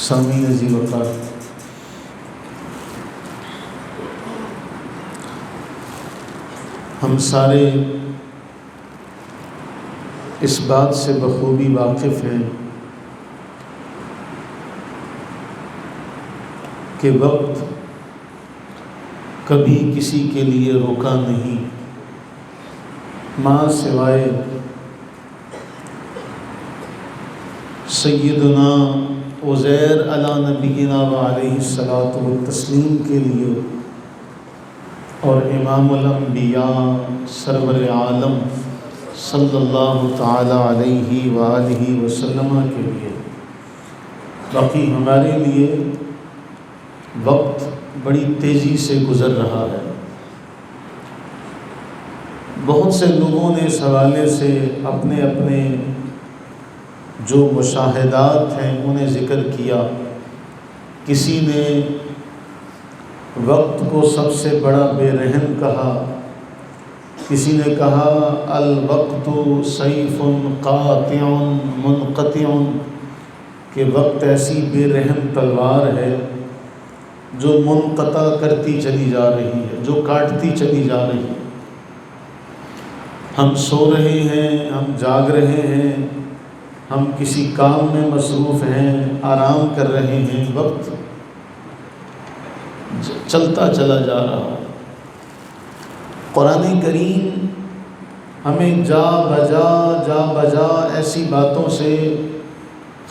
سامعین عزیز وقار، ہم سارے اس بات سے بخوبی واقف ہیں کہ وقت کبھی کسی کے لیے رکا نہیں، ماں سوائے سیدنا عزیر علی نبینا وعلیہ الصلاۃ والتسلیم کے لیے اور امام الانبیاء سرور عالم صلی اللہ تعالی علیہ وآلہ وسلم کے لیے۔ باقی ہمارے لیے وقت بڑی تیزی سے گزر رہا ہے۔ بہت سے لوگوں نے اس حوالے سے اپنے اپنے جو مشاہدات ہیں انہیں ذکر کیا۔ کسی نے وقت کو سب سے بڑا بے رحم کہا، کسی نے کہا الوقت سیف قاطع منقطع، کہ وقت ایسی بے رحم تلوار ہے جو منقطع کرتی چلی جا رہی ہے، جو کاٹتی چلی جا رہی ہے۔ ہم سو رہے ہیں، ہم جاگ رہے ہیں، ہم کسی کام میں مصروف ہیں، آرام کر رہے ہیں، وقت چلتا چلا جا رہا ہے۔ قرآن کریم ہمیں جا بجا ایسی باتوں سے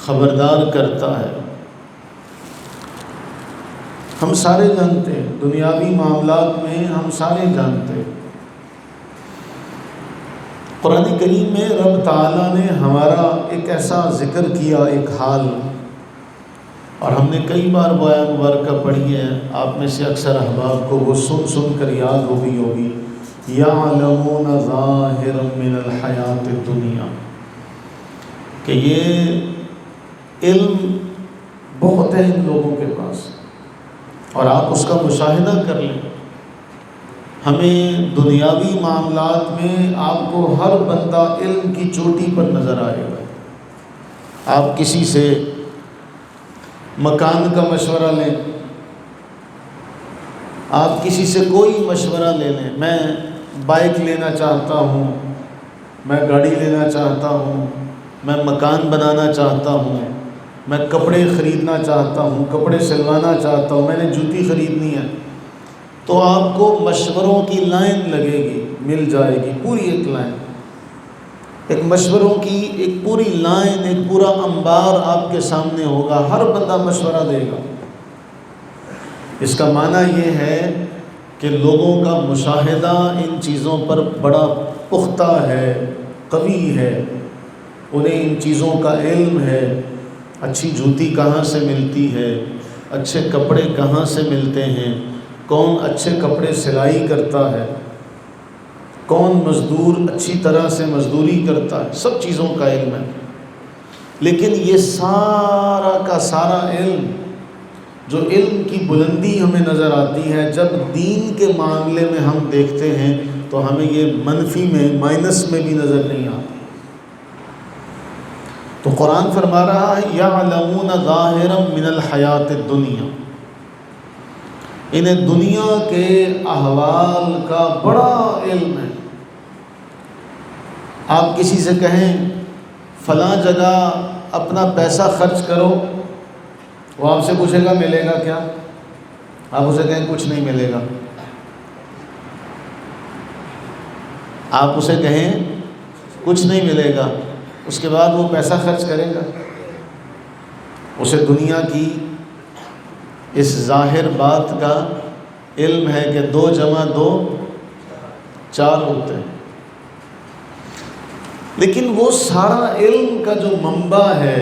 خبردار کرتا ہے۔ ہم سارے جانتے ہیں، دنیاوی معاملات میں ہم سارے جانتے ہیں، قرآن کریم میں رب تعالیٰ نے ہمارا ایک ایسا ذکر کیا، ایک حال، اور ہم نے کئی بار بیان مبارکہ پڑھی ہے، آپ میں سے اکثر احباب کو وہ سن کر یاد ہوگی یعلمون ظاہرا من الحیات الدنیا، کہ یہ علم بہت ہے ان لوگوں کے پاس، اور آپ اس کا مشاہدہ کر لیں۔ ہمیں دنیاوی معاملات میں آپ کو ہر بندہ علم کی چوٹی پر نظر آئے گا۔ آپ کسی سے مکان کا مشورہ لیں، آپ کسی سے کوئی مشورہ لے لیں، میں بائک لینا چاہتا ہوں، میں گاڑی لینا چاہتا ہوں، میں مکان بنانا چاہتا ہوں، میں کپڑے خریدنا چاہتا ہوں، کپڑے سلوانا چاہتا ہوں، میں نے جوتی خریدنی ہے، تو آپ کو مشوروں کی لائن لگے گی، مل جائے گی پوری ایک لائن، ایک مشوروں کی ایک پوری لائن، ایک پورا انبار آپ کے سامنے ہوگا، ہر بندہ مشورہ دے گا۔ اس کا معنی یہ ہے کہ لوگوں کا مشاہدہ ان چیزوں پر بڑا پختہ ہے، قوی ہے، انہیں ان چیزوں کا علم ہے، اچھی جوتی کہاں سے ملتی ہے، اچھے کپڑے کہاں سے ملتے ہیں، کون اچھے کپڑے سلائی کرتا ہے، کون مزدور اچھی طرح سے مزدوری کرتا ہے، سب چیزوں کا علم ہے۔ لیکن یہ سارا کا سارا علم، جو علم کی بلندی ہمیں نظر آتی ہے، جب دین کے معاملے میں ہم دیکھتے ہیں تو ہمیں یہ منفی میں، مائنس میں بھی نظر نہیں آتی۔ تو قرآن فرما رہا ہے یعلمون ظاہرا من الحیات الدنیا، انہیں دنیا کے احوال کا بڑا علم ہے۔ آپ کسی سے کہیں فلاں جگہ اپنا پیسہ خرچ کرو، وہ آپ سے پوچھے گا ملے گا کیا؟ آپ اسے کہیں کچھ نہیں ملے گا۔ آپ اسے کہیں کچھ نہیں ملے گا، اس کے بعد وہ پیسہ خرچ کرے گا؟ اسے دنیا کی اس ظاہر بات کا علم ہے کہ 2 + 2 4 ہوتے ہیں، لیکن وہ سارا علم کا جو منبع ہے،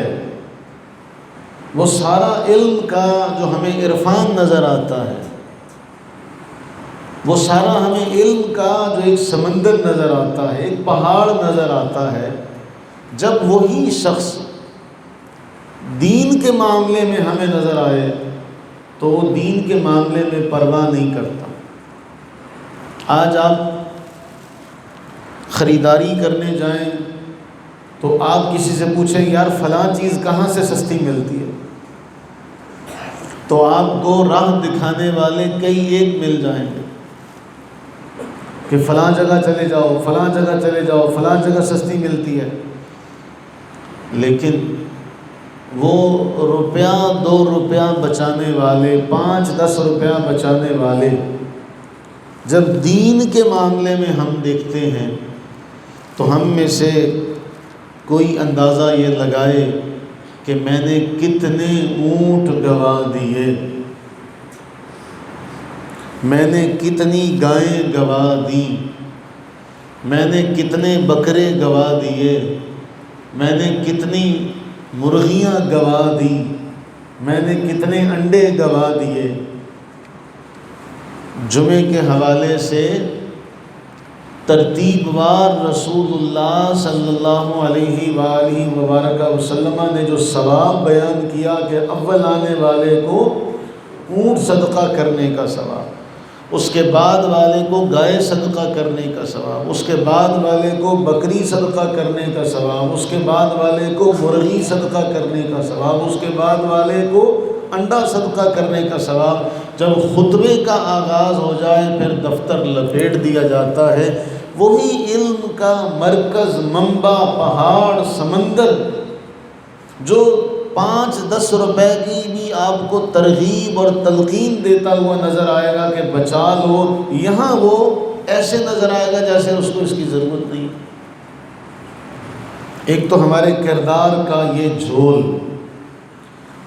وہ سارا علم کا جو ہمیں عرفان نظر آتا ہے، وہ سارا ہمیں علم کا جو ایک سمندر نظر آتا ہے، ایک پہاڑ نظر آتا ہے، جب وہی شخص دین کے معاملے میں ہمیں نظر آئے تو وہ دین کے معاملے میں پرواہ نہیں کرتا۔ آج آپ خریداری کرنے جائیں تو آپ کسی سے پوچھیں یار فلاں چیز کہاں سے سستی ملتی ہے، تو آپ کو راہ دکھانے والے کئی ایک مل جائیں گے کہ فلاں جگہ چلے جاؤ، فلاں جگہ چلے جاؤ، فلاں جگہ سستی ملتی ہے، لیکن وہ روپیہ 2 روپیہ بچانے والے، 5-10 روپیہ بچانے والے جب دین کے معاملے میں ہم دیکھتے ہیں تو ہم میں سے کوئی اندازہ یہ لگائے کہ میں نے کتنے اونٹ گوا دیے، میں نے کتنی گائیں گوا دیں، میں نے کتنے بکرے گوا دیے، میں نے کتنی مرغیاں گوا دی، میں نے کتنے انڈے گوا دیے۔ جمعے کے حوالے سے ترتیب وار رسول اللہ صلی اللہ علیہ وآلہ وبارک وسلم نے جو ثواب بیان کیا کہ اول آنے والے کو اونٹ صدقہ کرنے کا ثواب، اس کے بعد والے کو گائے صدقہ کرنے کا ثواب، اس کے بعد والے کو بکری صدقہ کرنے کا ثواب، اس کے بعد والے کو مرغی صدقہ کرنے کا ثواب، اس کے بعد والے کو انڈا صدقہ کرنے کا ثواب۔ جب خطبے کا آغاز ہو جائے پھر دفتر لپیٹ دیا جاتا ہے، وہی علم کا مرکز، منبع، پہاڑ، سمندر جو 5-10 روپے کی بھی آپ کو ترغیب اور تلقین دیتا ہوا نظر آئے گا کہ بچا لو، یہاں وہ ایسے نظر آئے گا جیسے اس کو اس کی ضرورت نہیں۔ ایک تو ہمارے کردار کا یہ جھول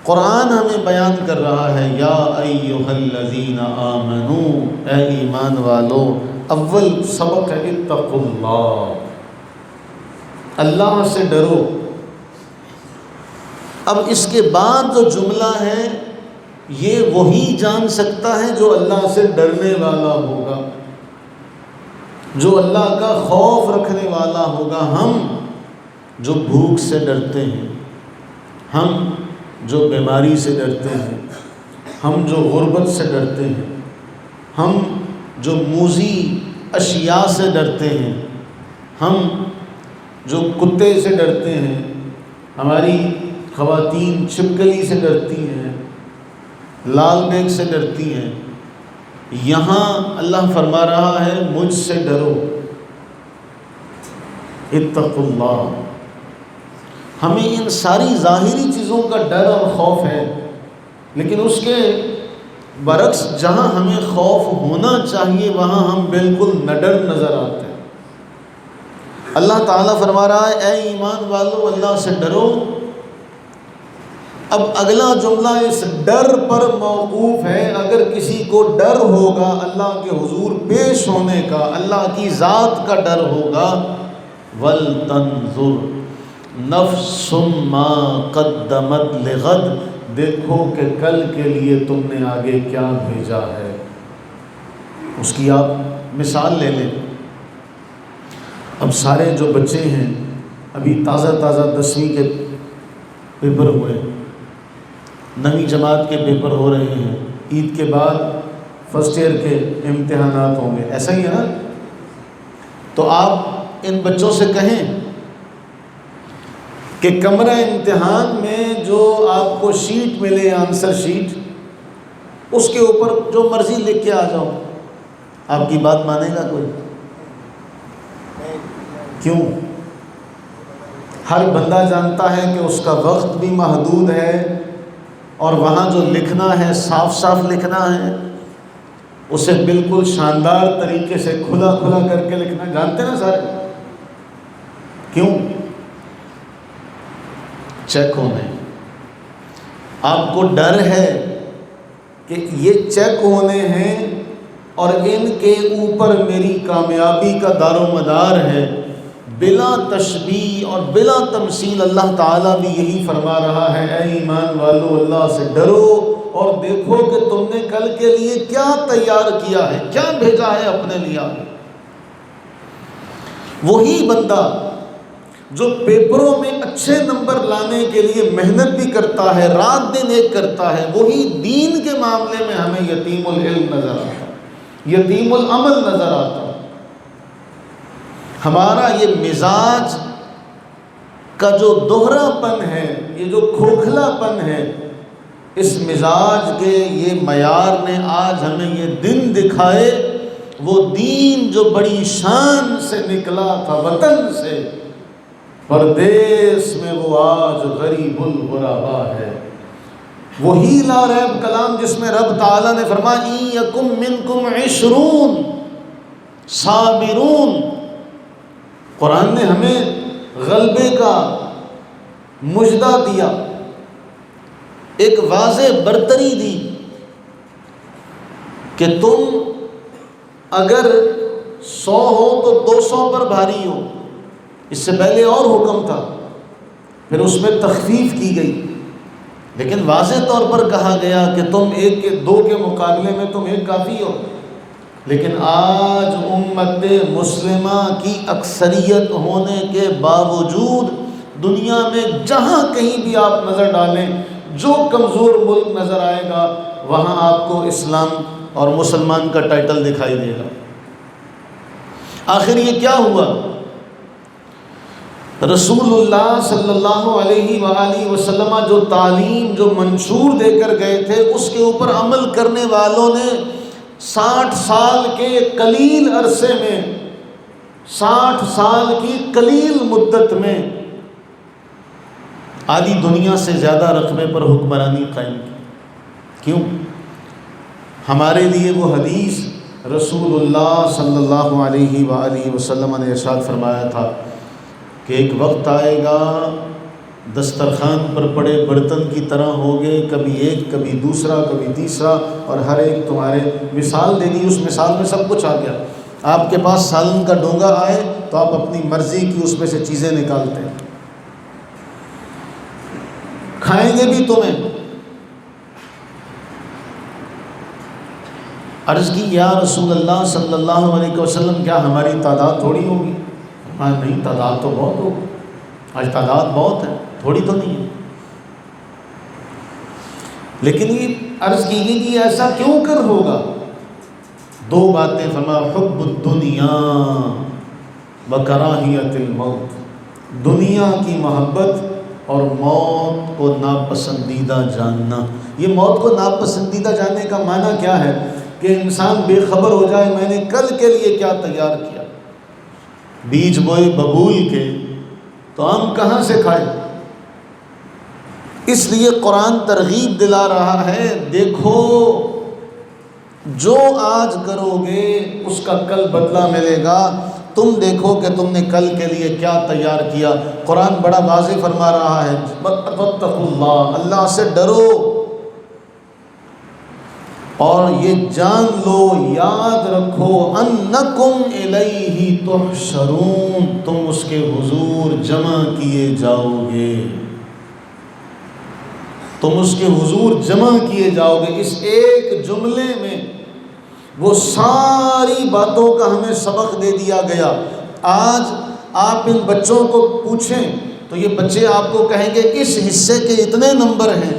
قرآن ہمیں بیان کر رہا ہے، یا ایھا الذین آمنوا، اے ایمان والو، اول سبق ہے اتقوا اللہ، اللہ سے ڈرو۔ اب اس کے بعد جو جملہ ہے یہ وہی جان سکتا ہے جو اللہ سے ڈرنے والا ہوگا، جو اللہ کا خوف رکھنے والا ہوگا۔ ہم جو بھوک سے ڈرتے ہیں، ہم جو بیماری سے ڈرتے ہیں، ہم جو غربت سے ڈرتے ہیں، ہم جو موذی اشیاء سے ڈرتے ہیں، ہم جو کتے سے ڈرتے ہیں، ہماری خواتین چھپکلی سے ڈرتی ہیں، لال بیگ سے ڈرتی ہیں، یہاں اللہ فرما رہا ہے مجھ سے ڈرو، اتقوا اللہ۔ ہمیں ان ساری ظاہری چیزوں کا ڈر اور خوف ہے، لیکن اس کے برعکس جہاں ہمیں خوف ہونا چاہیے وہاں ہم بالکل نڈر نظر آتے ہیں۔ اللہ تعالیٰ فرما رہا ہے اے ایمان والو اللہ سے ڈرو۔ اب اگلا جملہ اس ڈر پر موقوف ہے۔ اگر کسی کو ڈر ہوگا اللہ کے حضور پیش ہونے کا، اللہ کی ذات کا ڈر ہوگا، وَلْتَنْظُرْ نَفْسٌ مَا قَدَّمَتْ لِغَدْ، دیکھو کہ کل کے لیے تم نے آگے کیا بھیجا ہے۔ اس کی آپ مثال لے لیں۔ اب سارے جو بچے ہیں ابھی تازہ 10ویں کے پیپر ہوئے، 9ویں جماعت کے پیپر ہو رہے ہیں، عید کے بعد فرسٹ ایئر کے امتحانات ہوں گے، ایسا ہی ہے نا؟ تو آپ ان بچوں سے کہیں کہ کمرہ امتحان میں جو آپ کو شیٹ ملے، آنسر شیٹ، اس کے اوپر جو مرضی لکھ کے آ جاؤ، آپ کی بات مانے گا کوئی؟ کیوں؟ ہر بندہ جانتا ہے کہ اس کا وقت بھی محدود ہے اور وہاں جو لکھنا ہے صاف صاف لکھنا ہے، اسے بالکل شاندار طریقے سے کھلا کر کے لکھنا، جانتے نا سارے؟ کیوں؟ چیک ہونے۔ آپ کو ڈر ہے کہ یہ چیک ہونے ہیں اور ان کے اوپر میری کامیابی کا دار و مدار ہے، بلا تشبیہ اور بلا تمثیل۔ اللہ تعالیٰ بھی یہی فرما رہا ہے اے ایمان والو اللہ سے ڈرو اور دیکھو کہ تم نے کل کے لیے کیا تیار کیا ہے، کیا بھیجا ہے اپنے لیے۔ وہی بندہ جو پیپروں میں اچھے نمبر لانے کے لیے محنت بھی کرتا ہے، رات دن ایک کرتا ہے، وہی دین کے معاملے میں ہمیں یتیم العلم نظر آتا ہے، یتیم العمل نظر آتا ہے۔ ہمارا یہ مزاج کا جو دوہرا پن ہے، یہ جو کھوکھلا پن ہے، اس مزاج کے یہ معیار نے آج ہمیں یہ دن دکھائے، وہ دین جو بڑی شان سے نکلا تھا وطن سے، پردیس میں وہ آج غریب الغربا ہے۔ وہی لا ریب کلام جس میں رب تعالیٰ نے فرمایا ان یکم منکم 20 صابرون۔ قرآن نے ہمیں غلبے کا مژدہ دیا، ایک واضح برتری دی کہ تم اگر 100 ہو تو 200 پر بھاری ہو۔ اس سے پہلے اور حکم تھا، پھر اس میں تخفیف کی گئی، لیکن واضح طور پر کہا گیا کہ تم 1 کے 2 کے مقابلے میں تم 1 کافی ہو۔ لیکن آج امت مسلمہ کی اکثریت ہونے کے باوجود دنیا میں جہاں کہیں بھی آپ نظر ڈالیں، جو کمزور ملک نظر آئے گا وہاں آپ کو اسلام اور مسلمان کا ٹائٹل دکھائی دے گا۔ آخر یہ کیا ہوا؟ رسول اللہ صلی اللہ علیہ وآلہ وسلم جو تعلیم جو منشور دے کر گئے تھے اس کے اوپر عمل کرنے والوں نے 60 سال کے قلیل عرصے میں، 60 سال کی قلیل مدت میں آدھی دنیا سے زیادہ رقبے پر حکمرانی قائم کی۔ کیوں؟ ہمارے لیے وہ حدیث رسول اللہ صلی اللہ علیہ وآلہ وسلم نے ارشاد فرمایا تھا کہ ایک وقت آئے گا دسترخوان پر پڑے برتن کی طرح ہوگے، کبھی ایک کبھی دوسرا کبھی تیسرا، اور ہر ایک تمہارے مثال دے دی، اس مثال میں سب کچھ آ گیا۔ آپ کے پاس سالن کا ڈونگا آئے تو آپ اپنی مرضی کی اس میں سے چیزیں نکالتے ہیں، کھائیں گے بھی تمہیں۔ عرض کی یا رسول اللہ صلی اللہ علیہ وسلم کیا ہماری تعداد تھوڑی ہوگی؟ نہیں، تعداد تو بہت ہوگی، آج تعداد بہت ہے، تھوڑی تو نہیں ہے۔ لیکن یہ عرض کی گئی کہ ایسا کیوں کر ہوگا؟ 2 باتیں فرما، حب الدنیا وکراہیت الموت، دنیا کی محبت اور موت کو ناپسندیدہ جاننا۔ یہ موت کو ناپسندیدہ جاننے کا معنی کیا ہے؟ کہ انسان بے خبر ہو جائے میں نے کل کے لیے کیا تیار کیا۔ بیج بوئے ببول کے تو ہم کہاں سے کھائے؟ اس لیے قرآن ترغیب دلا رہا ہے، دیکھو جو آج کرو گے اس کا کل بدلہ ملے گا، تم دیکھو کہ تم نے کل کے لیے کیا تیار کیا۔ قرآن بڑا واضح فرما رہا ہے، واتقوا اللہ، اللہ سے ڈرو، اور یہ جان لو، یاد رکھو، انکم الیہ تحشرون، تم اس کے حضور جمع کیے جاؤ گے، تم اس کے حضور جمع کیے جاؤ گے۔ اس ایک جملے میں وہ ساری باتوں کا ہمیں سبق دے دیا گیا۔ آج آپ ان بچوں کو پوچھیں تو یہ بچے آپ کو کہیں گے اس حصے کے اتنے نمبر ہیں،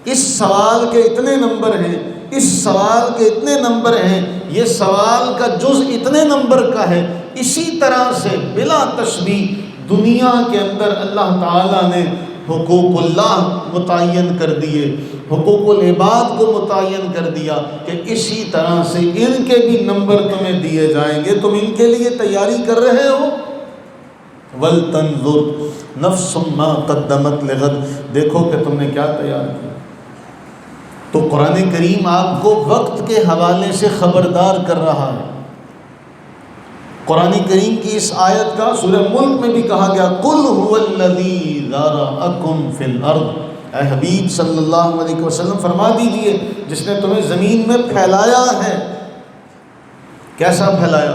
اس سوال کے اتنے نمبر ہیں، اس سوال کے اتنے نمبر ہیں، یہ سوال کا جز اتنے نمبر کا ہے۔ اسی طرح سے بلا تشبیہ دنیا کے اندر اللہ تعالیٰ نے حقوق اللہ متعین کر دیے، حقوق العباد کو متعین کر دیا کہ اسی طرح سے ان کے بھی نمبر تمہیں دیے جائیں گے۔ تم ان کے لیے تیاری کر رہے ہو؟ وَلْتَنْظُرْ نَفْسٌ مَا قَدَّمَتْ لِغَدٍ، دیکھو کہ تم نے کیا تیار کیا۔ تو قرآن کریم آپ کو وقت کے حوالے سے خبردار کر رہا ہے۔ قرآن کریم کی اس آیت کا سورہ ملک میں بھی کہا گیا، قُلْ هُوَ الَّذِي ذَرَأَكُمْ فِي الْأَرْضِ، اے حبیب صلی اللہ علیہ وسلم فرما دیجئے جس نے تمہیں زمین میں پھیلایا ہے۔ کیسا پھیلایا؟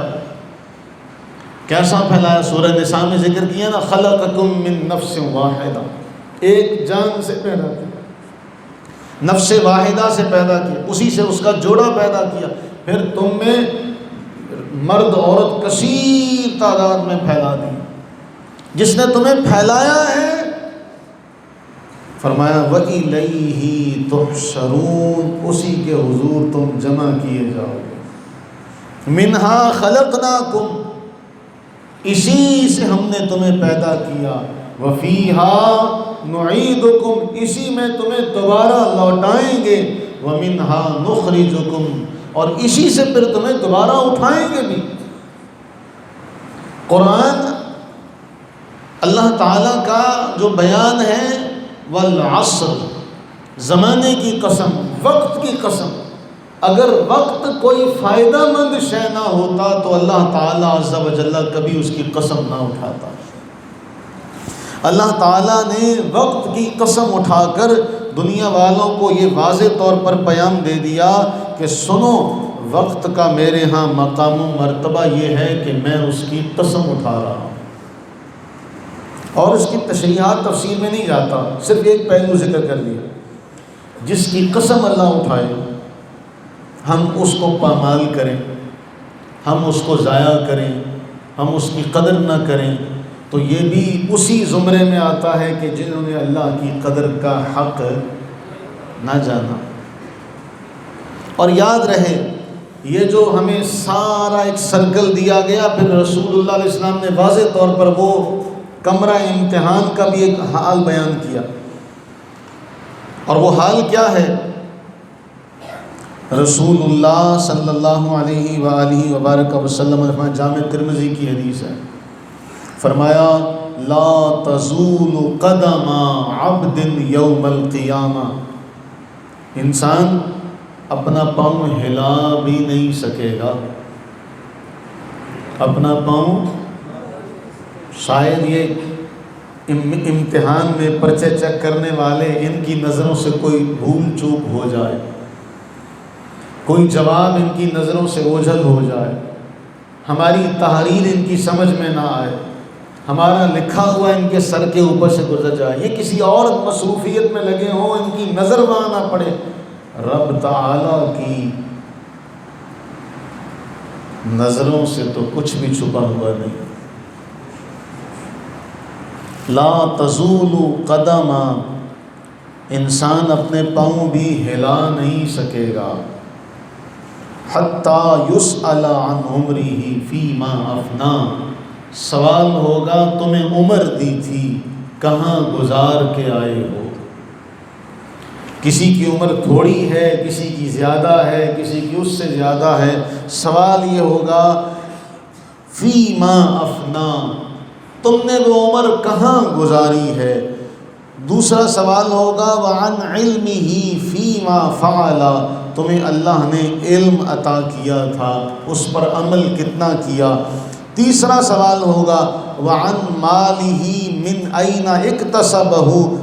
کیسا پھیلایا؟ سورہ نساء میں ذکر کیا نا، خَلَقَكُم مِّن نَفْسٍ وَاحِدَةٍ، ایک جان سے پیدا کیا، نفس واحدہ سے پیدا کیا، اسی سے اس کا جوڑا پیدا کیا، پھر تم میں مرد عورت کثیر تعداد میں پھیلا دی۔ جس نے تمہیں پھیلایا ہے فرمایا وَإِلَيْهِ تُحْشَرُونَ، اسی کے حضور تم جمع کیے جاؤ گے۔ مِنْهَا خَلَقْنَاكُمْ، اسی سے ہم نے تمہیں پیدا کیا، وَفِيهَا، نعیدکم، اسی میں تمہیں دوبارہ لوٹائیں گے، ومنہا نخرجکم، اور اسی سے پھر تمہیں دوبارہ اٹھائیں گے بھی۔ قرآن اللہ تعالیٰ کا جو بیان ہے، والعصر، زمانے کی قسم، وقت کی قسم، اگر وقت کوئی فائدہ مند شے نہ ہوتا تو اللہ تعالیٰ عز و جل کبھی اس کی قسم نہ اٹھاتا۔ اللہ تعالیٰ نے وقت کی قسم اٹھا کر دنیا والوں کو یہ واضح طور پر پیام دے دیا کہ سنو، وقت کا میرے ہاں مقام و مرتبہ یہ ہے کہ میں اس کی قسم اٹھا رہا ہوں۔ اور اس کی تشریحات تفصیل میں نہیں جاتا، صرف ایک پہلو ذکر کر دیا، جس کی قسم اللہ اٹھائے ہم اس کو پامال کریں، ہم اس کو ضائع کریں، ہم اس کی قدر نہ کریں، تو یہ بھی اسی زمرے میں آتا ہے کہ جنہوں نے اللہ کی قدر کا حق نہ جانا۔ اور یاد رہے، یہ جو ہمیں سارا ایک سرکل دیا گیا، پھر رسول اللہ علیہ السلام نے واضح طور پر وہ کمرہ امتحان کا بھی ایک حال بیان کیا، اور وہ حال کیا ہے؟ رسول اللہ صلی اللہ علیہ وآلہ وبارک وسلم نے فرمایا، جامع ترمذی کی حدیث ہے، فرمایا لا تزول قدم عبد یوم القیامہ، انسان اپنا پاؤں ہلا بھی نہیں سکے گا، اپنا پاؤں، شاید یہ امتحان میں پرچے چیک کرنے والے ان کی نظروں سے کوئی بھول چوک ہو جائے، کوئی جواب ان کی نظروں سے اوجھل ہو جائے، ہماری تحریر ان کی سمجھ میں نہ آئے، ہمارا لکھا ہوا ان کے سر کے اوپر سے گزر جائے، یہ کسی اور مصروفیت میں لگے ہوں، ان کی نظر وہاں نہ پڑے۔ رب تعالیٰ کی نظروں سے تو کچھ بھی چھپا ہوا نہیں۔ لا تزول قدم، انسان اپنے پاؤں بھی ہلا نہیں سکے گا، حتی یسأل عن عمرہ فیما افنا، سوال ہوگا تمہیں عمر دی تھی کہاں گزار کے آئے ہو۔ کسی کی عمر تھوڑی ہے، کسی کی زیادہ ہے، کسی کی اس سے زیادہ ہے، سوال یہ ہوگا فیما افنا، تم نے وہ عمر کہاں گزاری ہے۔ دوسرا سوال ہوگا وعن علمہ فیما فعل، تمہیں اللہ نے علم عطا کیا تھا، اس پر عمل کتنا کیا۔ تیسرا سوال ہوگا وعن مالہ من این اکتسبہ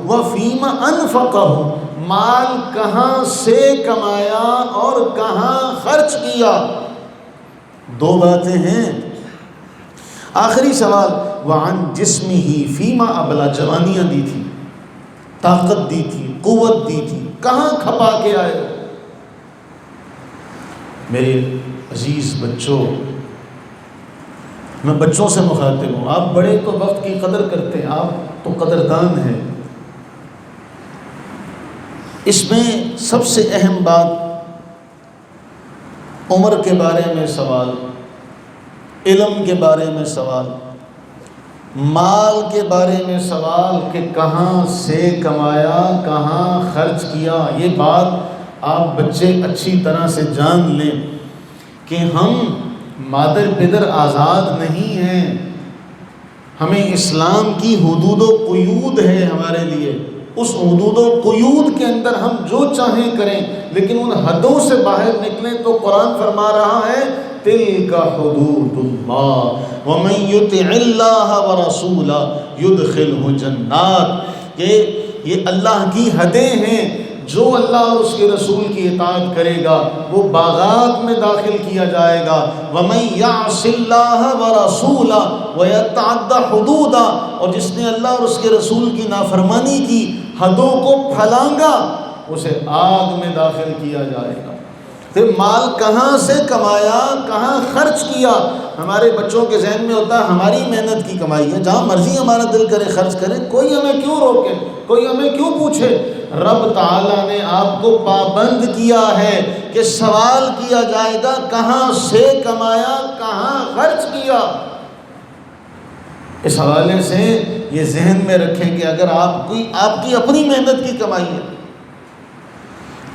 وفیما انفقہ، مال کہاں سے کمایا اور کہاں خرچ کیا۔ دو باتیں ہیں۔ آخری سوال وعن جسمہ فیما ابلا، جوانیاں دی تھی، طاقت دی تھی، قوت دی تھی، کہاں کھپا کے آئے۔ میرے عزیز بچوں، میں بچوں سے مخاطب ہوں، آپ بڑے تو وقت کی قدر کرتے ہیں، آپ تو قدردان ہیں۔ اس میں سب سے اہم بات عمر کے بارے میں سوال، علم کے بارے میں سوال، مال کے بارے میں سوال کہ کہاں سے کمایا، کہاں خرچ کیا۔ یہ بات آپ بچے اچھی طرح سے جان لیں کہ ہم مادر پدر آزاد نہیں ہیں، ہمیں اسلام کی حدود و قیود ہے ہمارے لیے، اس حدود و قیود کے اندر ہم جو چاہیں کریں، لیکن ان حدوں سے باہر نکلیں تو قرآن فرما رہا ہے تلک حدود اللہ ومن یطع اللہ ورسولہ یدخلہ جنات، یہ اللہ کی حدیں ہیں، جو اللہ اور اس کے رسول کی اطاعت کرے گا وہ باغات میں داخل کیا جائے گا۔ وَمَن يَعْصِ اللَّهَ وَرَسُولَهُ وَيَتَعَدَّ حُدُودَهُ، اور جس نے اللہ اور اس کے رسول کی نافرمانی کی، حدوں کو پھلانگا، اسے آگ میں داخل کیا جائے گا۔ پھر مال کہاں سے کمایا، کہاں خرچ کیا۔ ہمارے بچوں کے ذہن میں ہوتا ہے ہماری محنت کی کمائی ہے، جہاں مرضی ہمارا دل کرے خرچ کرے، کوئی ہمیں کیوں روکے، کوئی ہمیں کیوں پوچھے۔ رب تعالیٰ نے آپ کو پابند کیا ہے کہ سوال کیا جائے گا کہاں سے کمایا، کہاں خرچ کیا۔ اس حوالے سے یہ ذہن میں رکھیں کہ اگر آپ کی اپنی محنت کی کمائی ہے،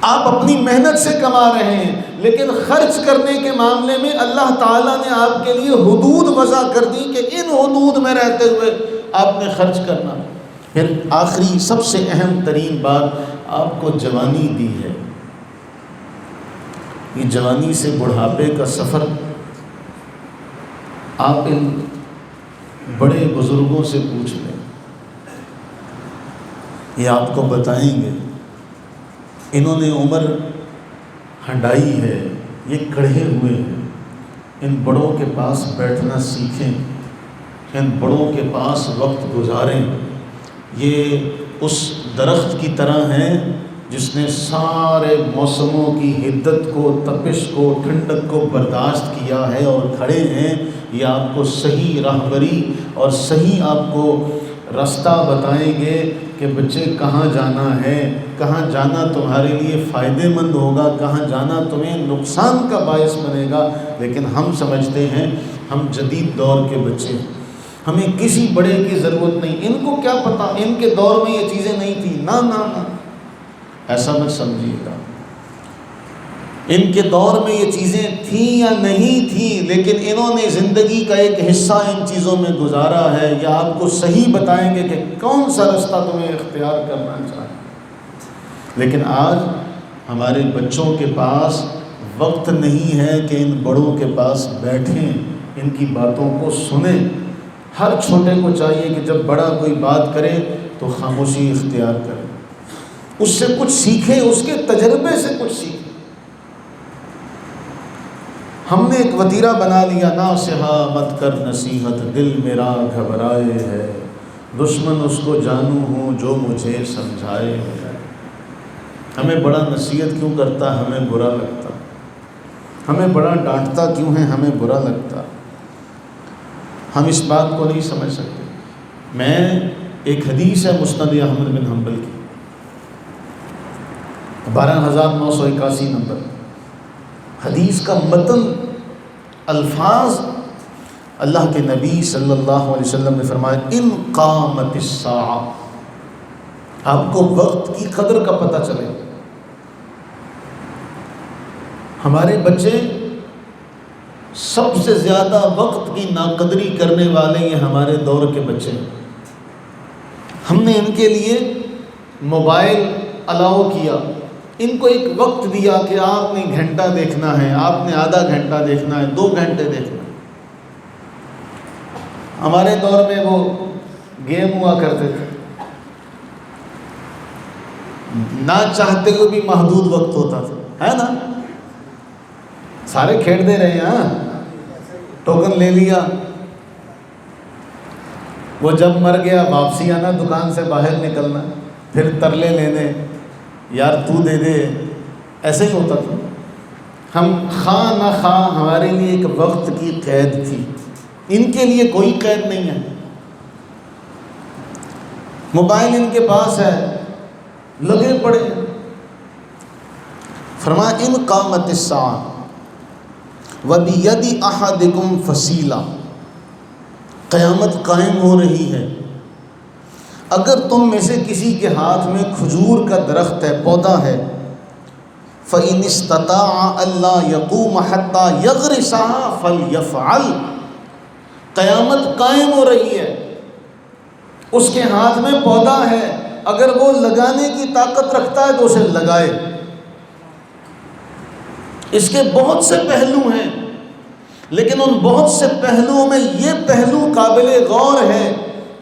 آپ اپنی محنت سے کما رہے ہیں، لیکن خرچ کرنے کے معاملے میں اللہ تعالیٰ نے آپ کے لیے حدود وضع کر دی کہ ان حدود میں رہتے ہوئے آپ نے خرچ کرنا۔ پھر آخری سب سے اہم ترین بات، آپ کو جوانی دی ہے۔ یہ جوانی سے بڑھاپے کا سفر آپ ان بڑے بزرگوں سے پوچھ لیں، یہ آپ کو بتائیں گے۔ انہوں نے عمر ہنڈائی ہے، یہ کڑھے ہوئے ہیں۔ ان بڑوں کے پاس بیٹھنا سیکھیں، ان بڑوں کے پاس وقت گزاریں۔ یہ اس درخت کی طرح ہیں جس نے سارے موسموں کی حدت کو، تپش کو، ٹھنڈک کو برداشت کیا ہے اور کھڑے ہیں۔ یہ آپ کو صحیح راہبری اور صحیح آپ کو راستہ بتائیں گے کہ بچے کہاں جانا ہے، کہاں جانا تمہارے لیے فائدے مند ہوگا، کہاں جانا تمہیں نقصان کا باعث بنے گا۔ لیکن ہم سمجھتے ہیں ہم جدید دور کے بچے ہیں، ہمیں کسی بڑے کی ضرورت نہیں، ان کو کیا پتہ، ان کے دور میں یہ چیزیں نہیں تھیں۔ نہ نہ نہ، ایسا مت سمجھیے گا۔ ان کے دور میں یہ چیزیں تھیں یا نہیں تھیں، لیکن انہوں نے زندگی کا ایک حصہ ان چیزوں میں گزارا ہے۔ یا آپ کو صحیح بتائیں گے کہ کون سا رستہ تمہیں اختیار کرنا چاہیے۔ لیکن آج ہمارے بچوں کے پاس وقت نہیں ہے کہ ان بڑوں کے پاس بیٹھیں، ان کی باتوں کو سنیں۔ ہر چھوٹے کو چاہیے کہ جب بڑا کوئی بات کرے تو خاموشی اختیار کرے، اس سے کچھ سیکھے، اس کے تجربے سے کچھ سیکھے۔ ہم نے ایک وتیرہ بنا لیا، ناصحہ مت کر نصیحت، دل میرا گھبرائے ہے، دشمن اس کو جانوں ہوں جو مجھے سمجھائے ہے۔ ہمیں بڑا نصیحت کیوں کرتا، ہمیں برا لگتا، ہمیں بڑا ڈانٹتا کیوں ہے، ہمیں برا لگتا۔ ہم اس بات کو نہیں سمجھ سکتے۔ میں ایک حدیث ہے مسند احمد بن حنبل کی، 12981 نمبر حدیث کا متن، الفاظ، اللہ کے نبی صلی اللہ علیہ وسلم نے فرمایا ان قامت الساعہ، آپ کو وقت کی قدر کا پتہ چلے۔ ہمارے بچے سب سے زیادہ وقت کی ناقدری کرنے والے یہ ہمارے دور کے بچے ہیں۔ ہم نے ان کے لیے موبائل الاؤ کیا، ان کو ایک وقت دیا کہ آپ نے گھنٹہ دیکھنا ہے، آپ نے آدھا گھنٹہ دیکھنا ہے، 2 گھنٹے دیکھنا ہے۔ ہمارے دور میں وہ گیم ہوا کرتے تھے، نہ چاہتے ہوئے بھی محدود وقت ہوتا تھا، ہے نا؟ سارے کھیل دے رہے ہیں، ہاں، ٹوکن لے لیا، وہ جب مر گیا واپسی آنا، دکان سے باہر نکلنا، پھر ترلے لینے، یار تو دے دے، ایسے ہی ہوتا تھا۔ ہم خواہ نہ خواہ ہمارے لیے ایک وقت کی قید تھی، ان کے لیے کوئی قید نہیں ہے۔ موبائل ان کے پاس ہے، لگے پڑے۔ فرمایا ان قامت الساعہ وَبِيَدِ أَحَدِكُمْ فَصِيلَةٌ، قیامت قائم ہو رہی ہے۔ اگر تم میں سے کسی کے ہاتھ میں کھجور کا درخت ہے، پودا ہے، فَإِنِ اسْتَطَاعَ أَلَّا يَقُومَ حَتَّى يَغْرِسَهَا فَلْيَفْعَلْ، قیامت قائم ہو رہی ہے، اس کے ہاتھ میں پودا ہے، اگر وہ لگانے کی طاقت رکھتا ہے تو اسے لگائے۔ اس کے بہت سے پہلو ہیں، لیکن ان بہت سے پہلوؤں میں یہ پہلو قابل غور ہے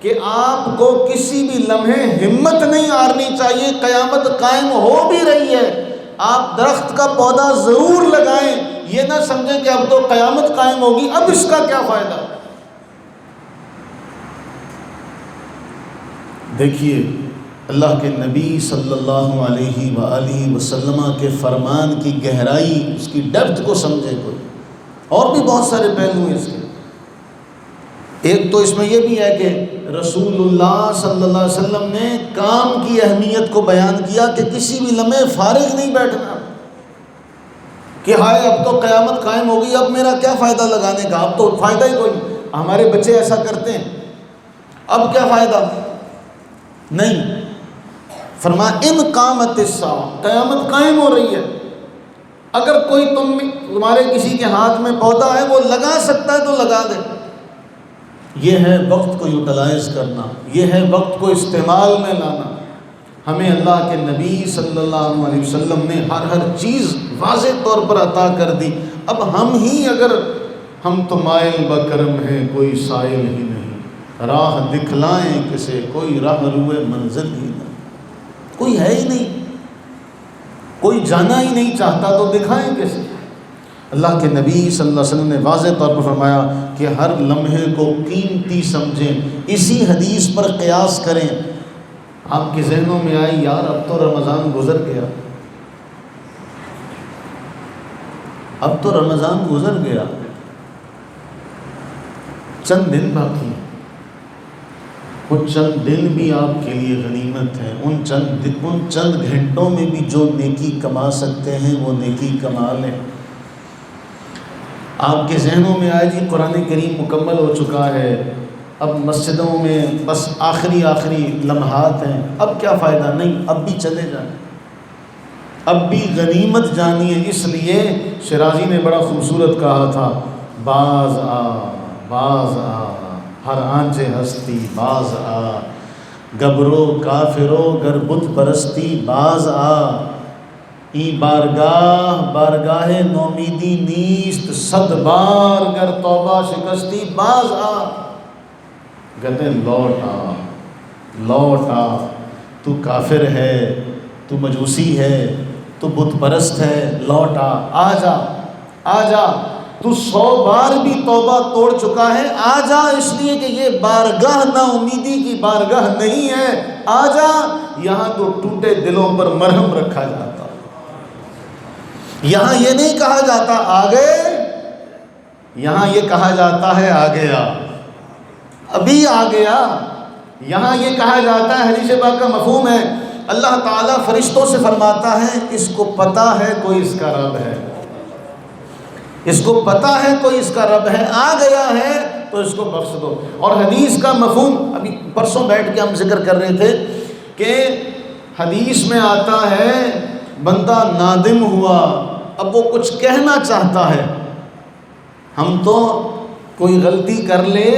کہ آپ کو کسی بھی لمحے ہمت نہیں ہارنی چاہیے۔ قیامت قائم ہو بھی رہی ہے، آپ درخت کا پودا ضرور لگائیں، یہ نہ سمجھیں کہ اب تو قیامت قائم ہوگی، اب اس کا کیا فائدہ۔ دیکھیے اللہ کے نبی صلی اللہ علیہ وآلہ وسلم کے فرمان کی گہرائی، اس کی ڈیپتھ کو سمجھے کوئی۔ اور بھی بہت سارے پہلو ہیں اس کے۔ ایک تو اس میں یہ بھی ہے کہ رسول اللہ صلی اللہ علیہ وسلم نے کام کی اہمیت کو بیان کیا کہ کسی بھی لمحے فارغ نہیں بیٹھنا کہ ہائے اب تو قیامت قائم ہوگی، اب میرا کیا فائدہ لگانے کا، اب تو فائدہ ہی کوئی نہیں۔ ہمارے بچے ایسا کرتے ہیں، اب کیا فائدہ؟ نہیں، فرمایا ان قامت الساعہ، قیامت قائم ہو رہی ہے، اگر کوئی تمہارے کسی کے ہاتھ میں پودا ہے وہ لگا سکتا ہے تو لگا دے۔ یہ ہے وقت کو یوٹیلائز کرنا، یہ ہے وقت کو استعمال میں لانا۔ ہمیں اللہ کے نبی صلی اللہ علیہ وسلم نے ہر چیز واضح طور پر عطا کر دی، اب ہم ہی اگر ہم تو مائل بکرم ہیں کوئی سائل ہی نہیں، راہ دکھلائیں کسے کوئی راہ روئے منزل ہی نہیں، کوئی ہے ہی نہیں، کوئی جانا ہی نہیں چاہتا تو دکھائیں کسے۔ اللہ کے نبی صلی اللہ علیہ وسلم نے واضح طور پر فرمایا کہ ہر لمحے کو قیمتی سمجھیں، اسی حدیث پر قیاس کریں۔ آپ کے ذہنوں میں آئی یار اب تو رمضان گزر گیا، اب تو رمضان گزر گیا، چند دن باقی ہیں، وہ چند دن بھی آپ کے لیے غنیمت ہے، ان چند گھنٹوں میں بھی جو نیکی کما سکتے ہیں وہ نیکی کما لیں۔ آپ کے ذہنوں میں آئے جی قرآن کریم مکمل ہو چکا ہے، اب مسجدوں میں بس آخری لمحات ہیں، اب کیا فائدہ؟ نہیں، اب بھی چلے جائیں، اب بھی غنیمت جانی ہے۔ اس لیے شیرازی نے بڑا خوبصورت کہا تھا، باز آ باز آ ہر آنچ ہستی باز آ، گبرو کافرو گر بت پرستی باز آ، ای بارگاہ نومیدی نیست، صد بار گر توبہ شکستی باز آ۔ کہتے ہیں لوٹ آ، تو کافر ہے، تو مجوسی ہے، تو بت پرست ہے، لوٹ آ جا، تو 100 بار بھی توبہ توڑ چکا ہے، آ جا، اس لیے کہ یہ بارگاہ نا امیدی کی بارگاہ نہیں ہے، آ جا، یہاں تو ٹوٹے دلوں پر مرہم رکھا جاتا، یہاں یہ نہیں کہا جاتا آگے، یہاں یہ کہا جاتا ہے آ گیا، ابھی آ گیا، یہاں یہ کہا جاتا ہے، حدیث پاک کا مفہوم ہے، اللہ تعالیٰ فرشتوں سے فرماتا ہے اس کو پتہ ہے کوئی اس کا رب ہے، اس کو پتہ ہے کوئی اس کا رب ہے، آ گیا ہے تو اس کو بخش دو۔ اور حدیث کا مفہوم ابھی پرسوں بیٹھ کے ہم ذکر کر رہے تھے کہ حدیث میں آتا ہے بندہ نادم ہوا، اب وہ کچھ کہنا چاہتا ہے، ہم تو کوئی غلطی کر لے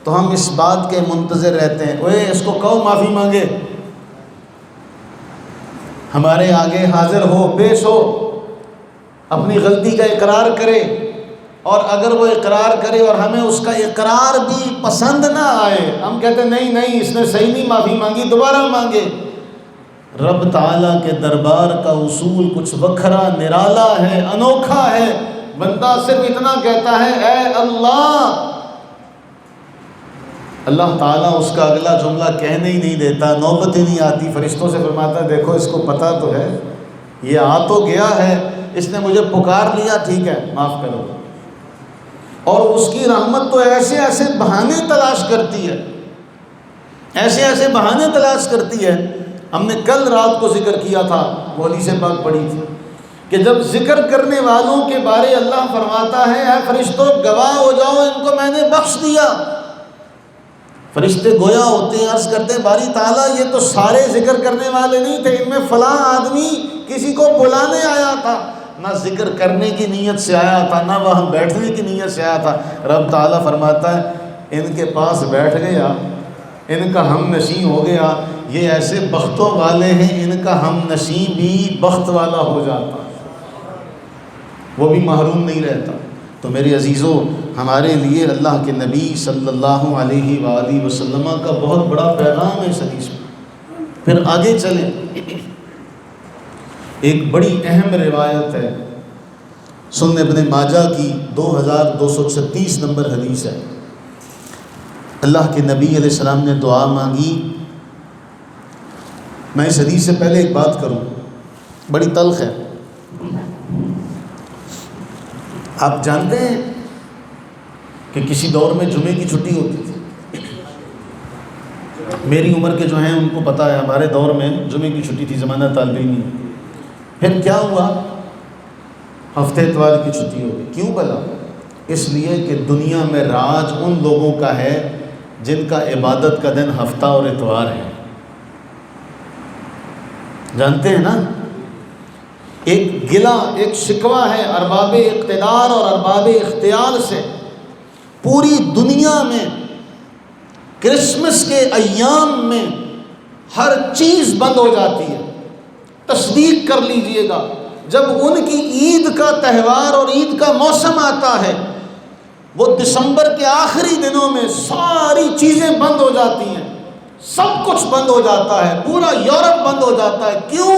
تو ہم اس بات کے منتظر رہتے ہیں، اوے اس کو کہو معافی مانگے، ہمارے آگے حاضر ہو، پیش ہو، اپنی غلطی کا اقرار کرے، اور اگر وہ اقرار کرے اور ہمیں اس کا اقرار بھی پسند نہ آئے، ہم کہتے ہیں نہیں اس نے صحیح نہیں معافی مانگی، دوبارہ مانگے۔ رب تعالیٰ کے دربار کا اصول کچھ وکھرا نرالا ہے، انوکھا ہے، بندہ صرف اتنا کہتا ہے اے اللہ، اللہ تعالیٰ اس کا اگلا جملہ کہنے ہی نہیں دیتا، نوبت ہی نہیں آتی، فرشتوں سے فرماتا ہے دیکھو اس کو پتہ تو ہے، یہ آ تو گیا ہے، اس نے مجھے پکار لیا، ٹھیک ہے معاف کرو۔ اور اس کی رحمت تو ایسے بہانے تلاش کرتی ہے، ایسے بہانے تلاش کرتی ہے۔ ہم نے کل رات کو ذکر کیا تھا، وہ حدیث پاک پڑھی تھی کہ جب ذکر کرنے والوں کے بارے اللہ فرماتا ہے اے فرشتوں گواہ ہو جاؤ، ان کو میں نے بخش دیا، فرشتے گویا ہوتے ہیں، عرض کرتے ہیں باری تعالیٰ یہ تو سارے ذکر کرنے والے نہیں تھے، ان میں فلاں آدمی کسی کو بلانے آیا تھا، نہ ذکر کرنے کی نیت سے آیا تھا، نہ وہاں بیٹھنے کی نیت سے آیا تھا۔ رب تعالیٰ فرماتا ہے ان کے پاس بیٹھ گیا، ان کا ہم نشیں ہو گیا، یہ ایسے بختوں والے ہیں، ان کا ہم نشیں بھی بخت والا ہو جاتا، وہ بھی محروم نہیں رہتا۔ تو میرے عزیزوں، ہمارے لیے اللہ کے نبی صلی اللہ علیہ وآلہ وسلم کا بہت بڑا پیغام ہے اس حدیث میں۔ پھر آگے چلیں، ایک بڑی اہم روایت ہے، سنن ابن ماجہ کی 2236 نمبر حدیث ہے۔ اللہ کے نبی علیہ السلام نے دعا مانگی۔ میں اس حدیث سے پہلے ایک بات کروں، بڑی تلخ ہے۔ آپ جانتے ہیں کہ کسی دور میں جمعے کی چھٹی ہوتی تھی، میری عمر کے جو ہیں ان کو پتہ ہے، ہمارے دور میں جمعے کی چھٹی تھی، زمانہ طالب علمی۔ پھر کیا ہوا؟ ہفتے اتوار کی چھٹی ہو گئی۔ کیوں بھلا؟ اس لیے کہ دنیا میں راج ان لوگوں کا ہے جن کا عبادت کا دن ہفتہ اور اتوار ہے. جانتے ہیں نا، ایک گلہ، ایک شکوہ ہے ارباب اقتدار اور ارباب اختیار سے. پوری دنیا میں کرسمس کے ایام میں ہر چیز بند ہو جاتی ہے. تصدیق کر لیجئے گا، جب ان کی عید کا تہوار اور عید کا موسم آتا ہے، وہ دسمبر کے آخری دنوں میں ساری چیزیں بند ہو جاتی ہیں، سب کچھ بند ہو جاتا ہے، پورا یورپ بند ہو جاتا ہے. کیوں؟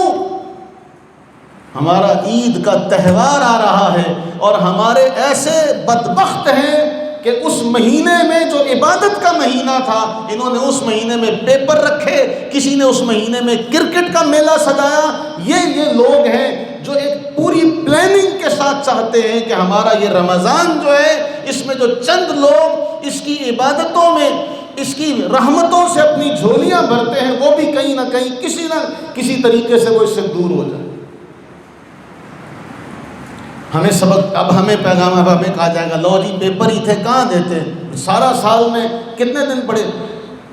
ہمارا عید کا تہوار آ رہا ہے اور ہمارے ایسے بدبخت ہیں کہ اس مہینے میں جو عبادت کا مہینہ تھا، انہوں نے اس مہینے میں پیپر رکھے، کسی نے اس مہینے میں کرکٹ کا میلہ سجایا. یہ لوگ ہیں جو ایک پوری پلاننگ کے ساتھ چاہتے ہیں کہ ہمارا یہ رمضان جو ہے، اس میں جو چند لوگ اس کی عبادتوں میں، اس کی رحمتوں سے اپنی جھولیاں بھرتے ہیں، وہ بھی کہیں نہ کہیں کسی نہ کسی طریقے سے وہ اس سے دور ہو جائے. ہمیں سبق، اب ہمیں پیغام، اب ہمیں کہا جائے گا لو جی پیپر ہی تھے کہاں دیتے، سارا سال میں کتنے دن پڑھے.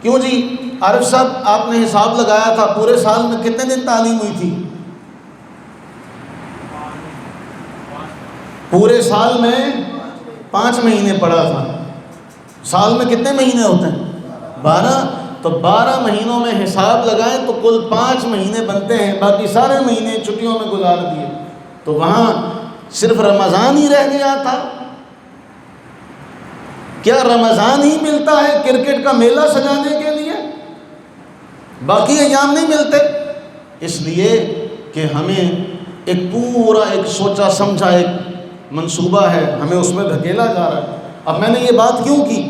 کیوں جی عارف صاحب، آپ نے حساب لگایا تھا پورے سال میں کتنے دن تعلیم ہوئی تھی؟ پورے سال میں 5 مہینے پڑھا تھا. سال میں کتنے مہینے ہوتے ہیں؟ 12. تو 12 مہینوں میں حساب لگائیں تو کل 5 مہینے بنتے ہیں، باقی سارے مہینے چھٹیوں میں گزار دیے. تو وہاں صرف رمضان ہی رہ گیا تھا. کیا رمضان ہی ملتا ہے کرکٹ کا میلہ سجانے کے لیے؟ باقی ایام نہیں ملتے؟ اس لیے کہ ہمیں ایک پورا ایک سوچا سمجھا ایک منصوبہ ہے، ہمیں اس میں دھکیلا جا رہا ہے. اب میں نے یہ بات کیوں کی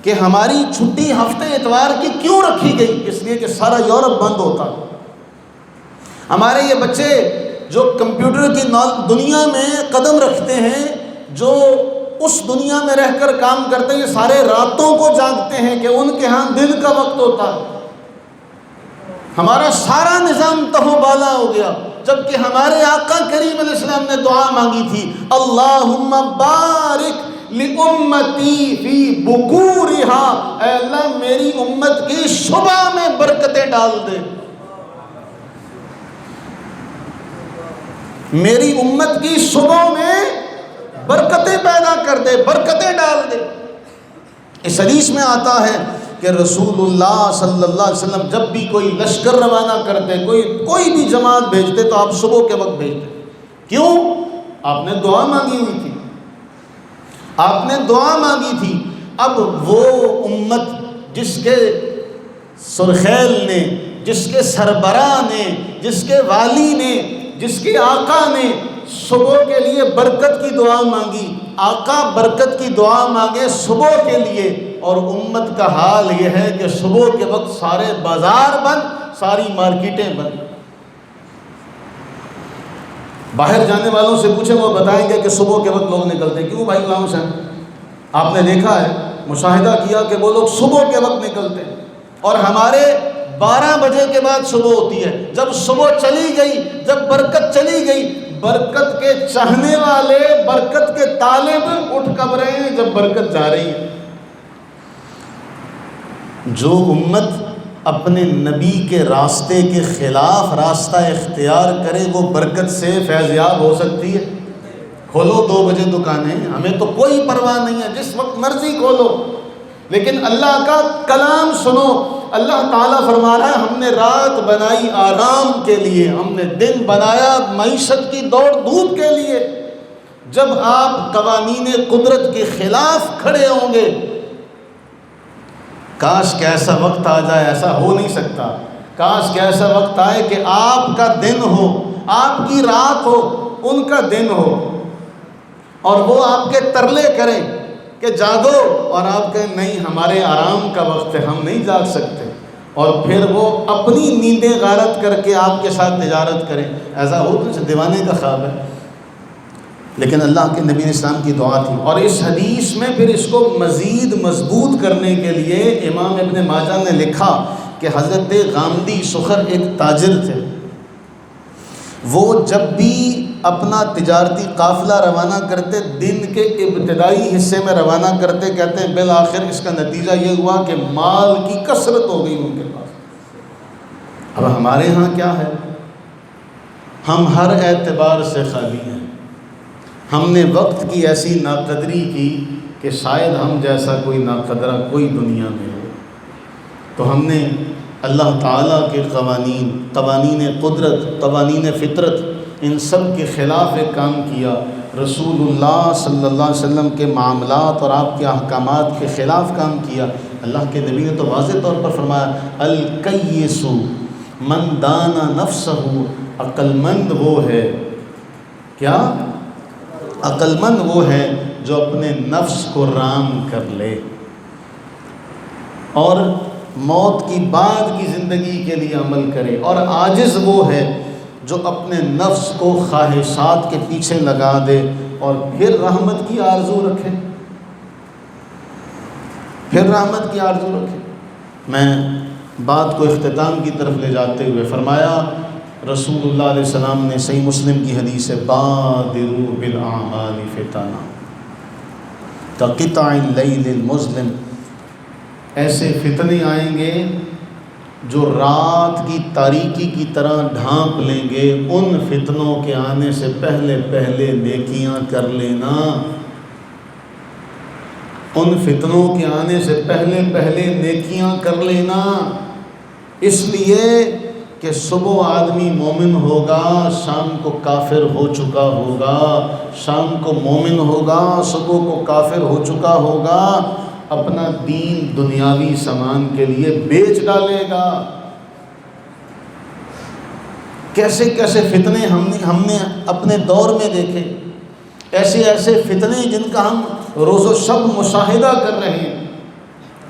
کہ ہماری چھٹی ہفتے اتوار کی کیوں رکھی گئی؟ اس لیے کہ سارا یورپ بند ہوتا. ہمارے یہ بچے جو کمپیوٹر کی دنیا میں قدم رکھتے ہیں، جو اس دنیا میں رہ کر کام کرتے ہیں، یہ سارے راتوں کو جاگتے ہیں کہ ان کے ہاں دن کا وقت ہوتا ہے. ہمارا سارا نظام تہو بالا ہو گیا، جبکہ ہمارے آقا کریم علیہ السلام نے دعا مانگی تھی، اللہم بارک لامتی فی بکورہا، اے اللہ میری امت کی صبح میں برکتیں ڈال دے، میری امت کی صبح میں برکتیں پیدا کر دے، برکتیں ڈال دے. اس حدیث میں آتا ہے کہ رسول اللہ صلی اللہ علیہ وسلم جب بھی کوئی لشکر روانہ کرتے، کوئی بھی جماعت بھیجتے تو آپ صبح کے وقت بھیجتے. کیوں؟ آپ نے دعا مانگی ہوئی تھی، آپ نے دعا مانگی تھی. اب وہ امت جس کے سرخیل نے، جس کے سربراہ نے، جس کے والی نے، جس کے آقا نے صبح کے لیے برکت کی دعا مانگی، آقا برکت کی دعا مانگے صبح کے لیے، اور امت کا حال یہ ہے کہ صبح کے وقت سارے بازار بند، ساری مارکیٹیں بند. باہر جانے والوں سے پوچھیں، وہ بتائیں گے کہ صبح کے وقت لوگ نکلتے ہیں. کیوں بھائی غلام حسین؟ آپ نے دیکھا ہے، مشاہدہ کیا کہ وہ لوگ صبح کے وقت نکلتے ہیں، اور ہمارے 12 بجے کے بعد صبح ہوتی ہے. جب صبح چلی گئی، جب برکت چلی گئی، برکت کے چاہنے والے، برکت کے طالب اٹھ کب رہے ہیں جب برکت جا رہی ہے. جو امت اپنے نبی کے راستے کے خلاف راستہ اختیار کرے، وہ برکت سے فیضیاب ہو سکتی ہے؟ کھولو 2 بجے دکانیں، ہمیں تو کوئی پرواہ نہیں ہے، جس وقت مرضی کھولو، لیکن اللہ کا کلام سنو. اللہ تعالیٰ فرما رہا ہے، ہم نے رات بنائی آرام کے لیے، ہم نے دن بنایا معیشت کی دوڑ دھوپ کے لیے. جب آپ قوانین قدرت کے خلاف کھڑے ہوں گے، کاش کہ ایسا وقت آ جائے، ایسا ہو نہیں سکتا. کاش کہ ایسا وقت آئے کہ آپ کا دن ہو، آپ کی رات ہو، ان کا دن ہو، اور وہ آپ کے ترلے کریں کہ جاگو، اور آپ کہیں نہیں ہمارے آرام کا وقت ہے، ہم نہیں جاگ سکتے، اور پھر وہ اپنی نیندیں غارت کر کے آپ کے ساتھ تجارت کریں. ایسا ہو تو دیوانے کا خواب ہے. لیکن اللہ کے نبی اسلام کی دعا تھی. اور اس حدیث میں پھر اس کو مزید مضبوط کرنے کے لیے امام ابن ماجہ نے لکھا کہ حضرت غامدی سخر ایک تاجر تھے. وہ جب بھی اپنا تجارتی قافلہ روانہ کرتے، دن کے ابتدائی حصے میں روانہ کرتے، کہتے ہیں بالآخر اس کا نتیجہ یہ ہوا کہ مال کی کثرت ہو گئی ان کے پاس۔ اب ہمارے ہاں کیا ہے؟ ہم ہر اعتبار سے خالی ہیں۔ ہم نے وقت کی ایسی ناقدری کی کہ شاید ہم جیسا کوئی ناقدرہ کوئی دنیا میں ہو۔ تو ہم نے اللہ تعالیٰ کے قوانین قدرت، قوانین فطرت، ان سب کے خلاف ایک کام کیا۔ رسول اللہ صلی اللہ علیہ وسلم کے معاملات اور آپ کے احکامات کے خلاف کام کیا۔ اللہ کے نبی نے تو واضح طور پر فرمایا الکیس من دانا نفسہ، عقل مند وہ ہے، کیا؟ عقل مند وہ ہے جو اپنے نفس کو رام کر لے، اور موت کی بعد کی زندگی کے لیے عمل کرے، اور عاجز وہ ہے جو اپنے نفس کو خواہشات کے پیچھے لگا دے اور پھر رحمت کی آرزو رکھے، پھر رحمت کی آرزو رکھے۔ میں بات کو اختتام کی طرف لے جاتے ہوئے فرمایا، رسول اللہ علیہ السلام نے صحیح مسلم کی حدیث ہے بادروا بالاعمال فتنا کقطع اللیل المظلم، ایسے فتنے آئیں گے جو رات کی تاریکی کی طرح ڈھانپ لیں گے، ان فتنوں کے آنے سے پہلے پہلے نیکیاں کر لینا، ان فتنوں کے آنے سے پہلے پہلے نیکیاں کر لینا، اس لیے کہ صبح آدمی مومن ہوگا، شام کو کافر ہو چکا ہوگا، شام کو مومن ہوگا، صبح کو کافر ہو چکا ہوگا، اپنا دین دنیاوی سامان کے لیے بیچ ڈالے گا۔ کیسے کیسے فتنے ہم نے اپنے دور میں دیکھے، ایسے ایسے فتنے جن کا ہم روز و شب مشاہدہ کر رہے ہیں۔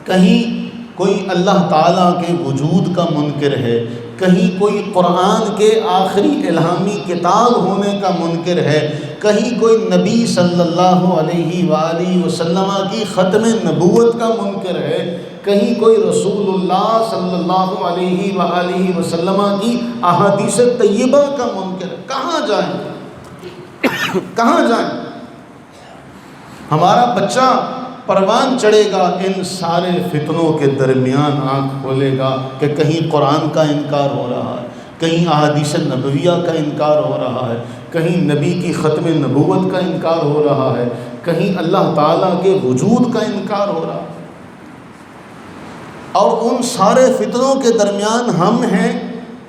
کہیں کوئی اللہ تعالیٰ کے وجود کا منکر ہے، کہیں کوئی قرآن کے آخری الہامی کتاب ہونے کا منکر ہے، کہیں کوئی نبی صلی اللہ علیہ وآلہ وسلم کی ختم نبوت کا منکر ہے، کہیں کوئی رسول اللہ صلی اللہ علیہ وآلہ وسلم کی احادیث طیبہ کا منکر ہے۔ کہاں جائیں؟ کہاں جائیں؟ ہمارا بچہ پروان چڑھے گا ان سارے فتنوں کے درمیان، آنکھ کھولے گا کہ کہیں قرآن کا انکار ہو رہا ہے، کہیں احادیث نبویہ کا انکار ہو رہا ہے، کہیں نبی کی ختم نبوت کا انکار ہو رہا ہے، کہیں اللہ تعالیٰ کے وجود کا انکار ہو رہا ہے۔ اور ان سارے فتنوں کے درمیان ہم ہیں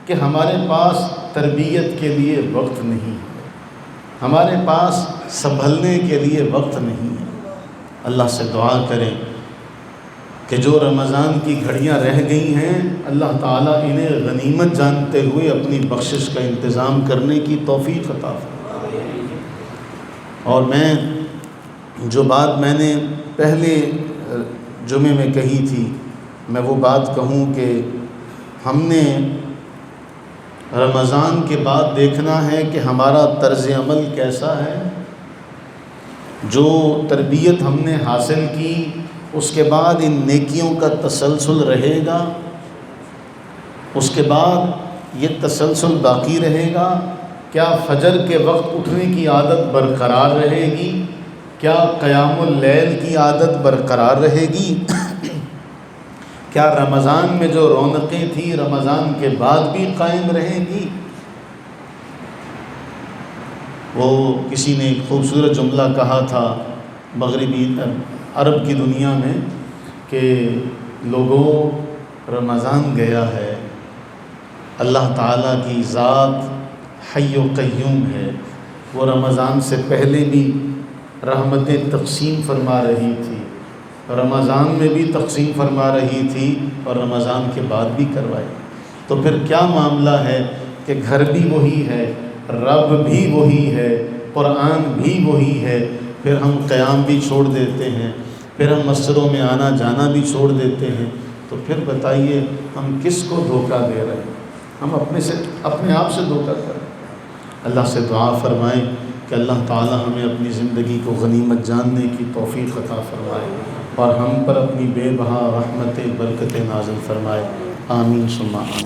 کہ ہمارے پاس تربیت کے لیے وقت نہیں ہے، ہمارے پاس سنبھلنے کے لیے وقت نہیں ہے۔ اللہ سے دعا کریں کہ جو رمضان کی گھڑیاں رہ گئی ہیں، اللہ تعالیٰ انہیں غنیمت جانتے ہوئے اپنی بخشش کا انتظام کرنے کی توفیق عطا فرمائے۔ اور میں جو بات میں نے پہلے جمعے میں کہی تھی، میں وہ بات کہوں کہ ہم نے رمضان کے بعد دیکھنا ہے کہ ہمارا طرز عمل کیسا ہے۔ جو تربیت ہم نے حاصل کی، اس کے بعد ان نیکیوں کا تسلسل رہے گا، اس کے بعد یہ تسلسل باقی رہے گا۔ کیا فجر کے وقت اٹھنے کی عادت برقرار رہے گی؟ کیا قیام اللیل کی عادت برقرار رہے گی؟ کیا رمضان میں جو رونقیں تھیں رمضان کے بعد بھی قائم رہیں گی؟ وہ کسی نے ایک خوبصورت جملہ کہا تھا مغربی عرب کی دنیا میں کہ لوگوں، رمضان گیا ہے، اللہ تعالیٰ کی ذات حی و قیوم ہے، وہ رمضان سے پہلے بھی رحمتیں تقسیم فرما رہی تھی، رمضان میں بھی تقسیم فرما رہی تھی اور رمضان کے بعد بھی کروائی۔ تو پھر کیا معاملہ ہے کہ گھر بھی وہی ہے، رب بھی وہی ہے، قرآن بھی وہی ہے، پھر ہم قیام بھی چھوڑ دیتے ہیں، پھر ہم مسجدوں میں آنا جانا بھی چھوڑ دیتے ہیں، تو پھر بتائیے ہم کس کو دھوکہ دے رہے ہیں؟ ہم اپنے آپ سے دھوکہ کر رہے ہیں۔ اللہ سے دعا فرمائیں کہ اللہ تعالی ہمیں اپنی زندگی کو غنیمت جاننے کی توفیق عطا فرمائے اور ہم پر اپنی بے بہا رحمت برکت نازل فرمائے۔ آمین ثم آمین۔